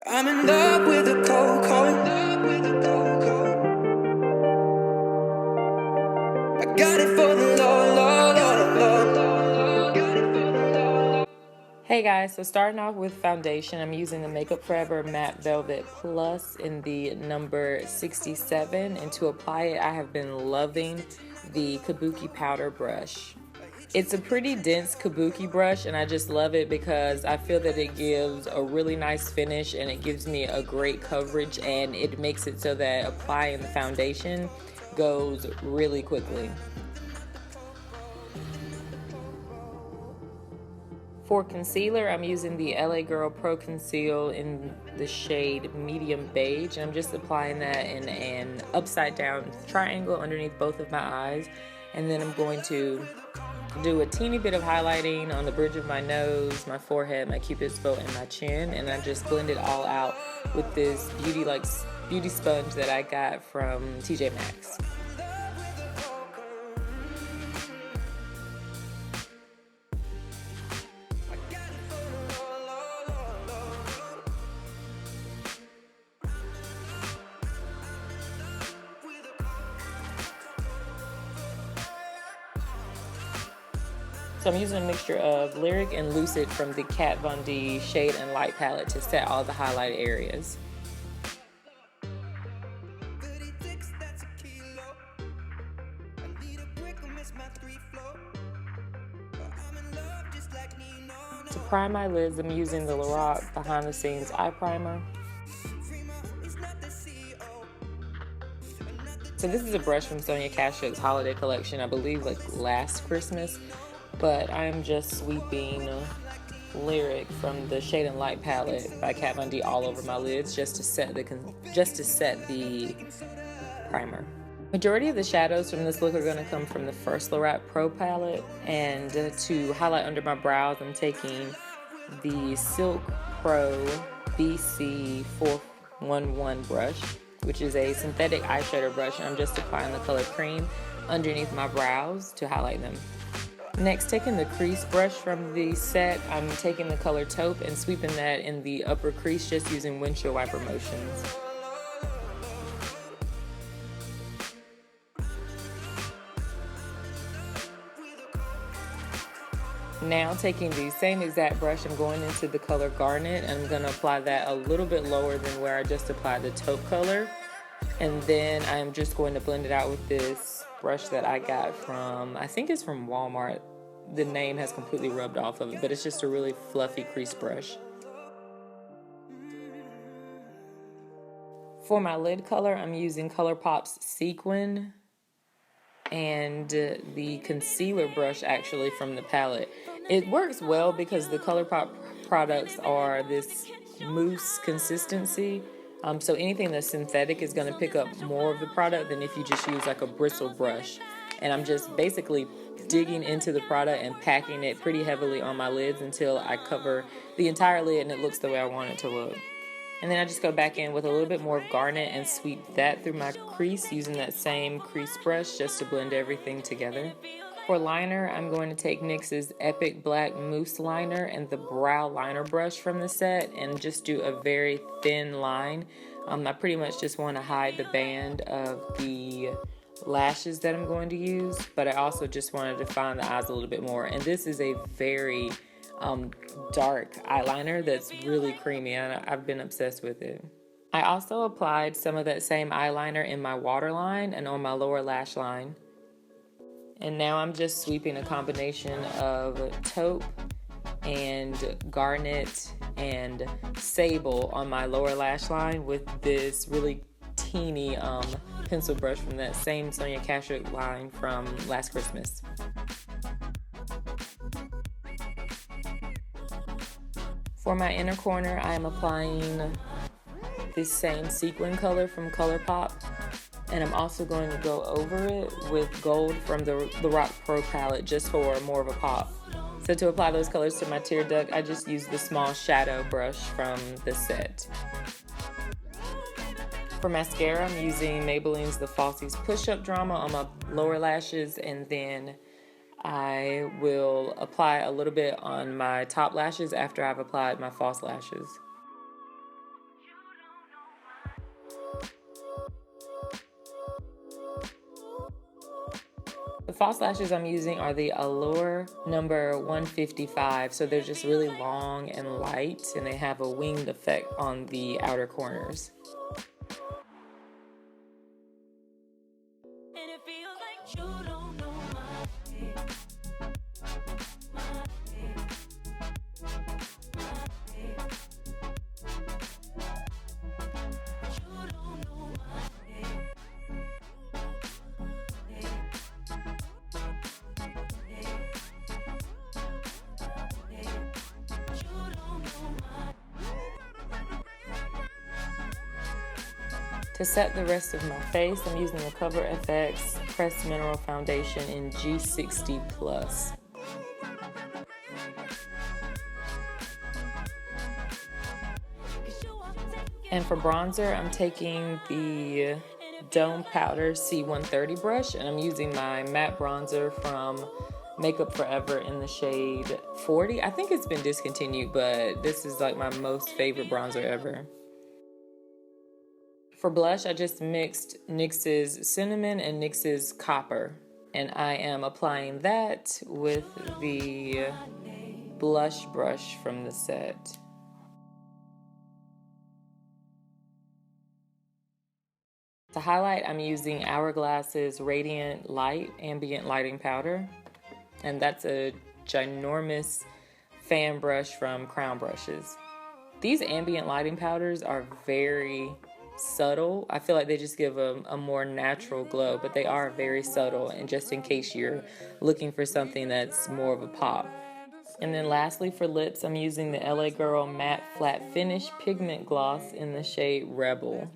I'm in love with the cold, cold. I got it for the low, low, low, low. Hey guys, so starting off with foundation, I'm using the Makeup Forever Matte Velvet Plus in the number 67, and to apply it, I have been loving the Kabuki powder brush. It's a pretty dense kabuki brush, and I just love it because I feel that it gives a really nice finish and it gives me a great coverage, and it makes it so that applying the foundation goes really quickly. For concealer, I'm using the LA Girl Pro Conceal in the shade Medium Beige, and I'm just applying that in an upside down triangle underneath both of my eyes, and then I'm going to do a teeny bit of highlighting on the bridge of my nose, my forehead, my cupid's bow, and my chin, and I just blend it all out with this beauty sponge that I got from TJ Maxx. So I'm using a mixture of Lyric and Lucid from the Kat Von D Shade and Light palette to set all the highlight areas. To prime my lids, I'm using the Lorac Behind the Scenes Eye Primer. So this is a brush from Sonia Kashuk's holiday collection, I believe like last Christmas. But I'm just sweeping Lyric from the Shade and Light palette by Kat Von D all over my lids just to set the primer. Majority of the shadows from this look are going to come from the first Lorac Pro palette, and to highlight under my brows, I'm taking the Silk Pro BC 411 brush, which is a synthetic eyeshadow brush, and I'm just applying the color Cream underneath my brows to highlight them. Next, taking the crease brush from the set, I'm taking the color Taupe and sweeping that in the upper crease just using windshield wiper motions. Now taking the same exact brush, I'm going into the color Garnet, and I'm going to apply that a little bit lower than where I just applied the taupe color. And then I'm just going to blend it out with this brush that I got from, I think it's from Walmart. The name has completely rubbed off of it, but it's just a really fluffy crease brush. For my lid color, I'm using ColourPop's Sequin and the concealer brush actually from the palette. It works well because the ColourPop products are this mousse consistency. So anything that's synthetic is going to pick up more of the product than if you just use like a bristle brush. And I'm just basically digging into the product and packing it pretty heavily on my lids until I cover the entire lid and it looks the way I want it to look. And then I just go back in with a little bit more of Garnet and sweep that through my crease using that same crease brush just to blend everything together. For liner, I'm going to take NYX's Epic Black Mousse Liner and the Brow Liner brush from the set and just do a very thin line. I pretty much just want to hide the band of the lashes that I'm going to use, but I also just want to define the eyes a little bit more. And this is a very dark eyeliner that's really creamy, and I've been obsessed with it. I also applied some of that same eyeliner in my waterline and on my lower lash line. And now I'm just sweeping a combination of taupe and garnet and sable on my lower lash line with this really teeny pencil brush from that same Sonia Kashuk line from last Christmas. For my inner corner, I am applying this same sequin color from ColourPop, and I'm also going to go over it with gold from the Lorac Pro palette just for more of a pop. So to apply those colors to my tear duct, I just used the small shadow brush from the set. For mascara, I'm using Maybelline's The Falsies Push-Up Drama on my lower lashes, and then I will apply a little bit on my top lashes after I've applied my false lashes. false lashes I'm using are the Eylure number 155. So they're just really long and light, and they have a winged effect on the outer corners. To set the rest of my face, I'm using the Cover FX Pressed Mineral Foundation in G60 Plus. And for bronzer, I'm taking the Dome Powder C130 brush, and I'm using my matte bronzer from Makeup Forever in the shade 40. I think it's been discontinued, but this is like my most favorite bronzer ever. For blush, I just mixed NYX's Cinnamon and NYX's Copper, and I am applying that with the blush brush from the set. To highlight, I'm using Hourglass's Radiant Light Ambient Lighting Powder, and that's a ginormous fan brush from Crown Brushes. These ambient lighting powders are very subtle. I feel like they just give a more natural glow, but they are very subtle, and just in case you're looking for something that's more of a pop. And then lastly, for lips, I'm using the LA Girl Matte Flat Finish Pigment Gloss in the shade Rebel.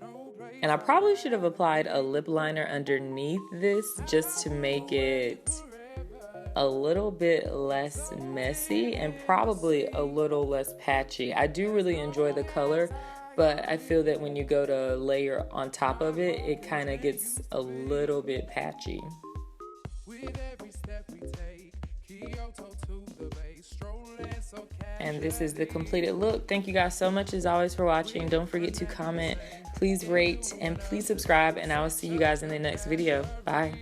And I probably should have applied a lip liner underneath this just to make it a little bit less messy and probably a little less patchy. I do really enjoy the color, but I feel that when you go to layer on top of it, it kind of gets a little bit patchy. And this is the completed look. Thank you guys so much as always for watching. Don't forget to comment, please rate, and please subscribe, and I will see you guys in the next video. Bye.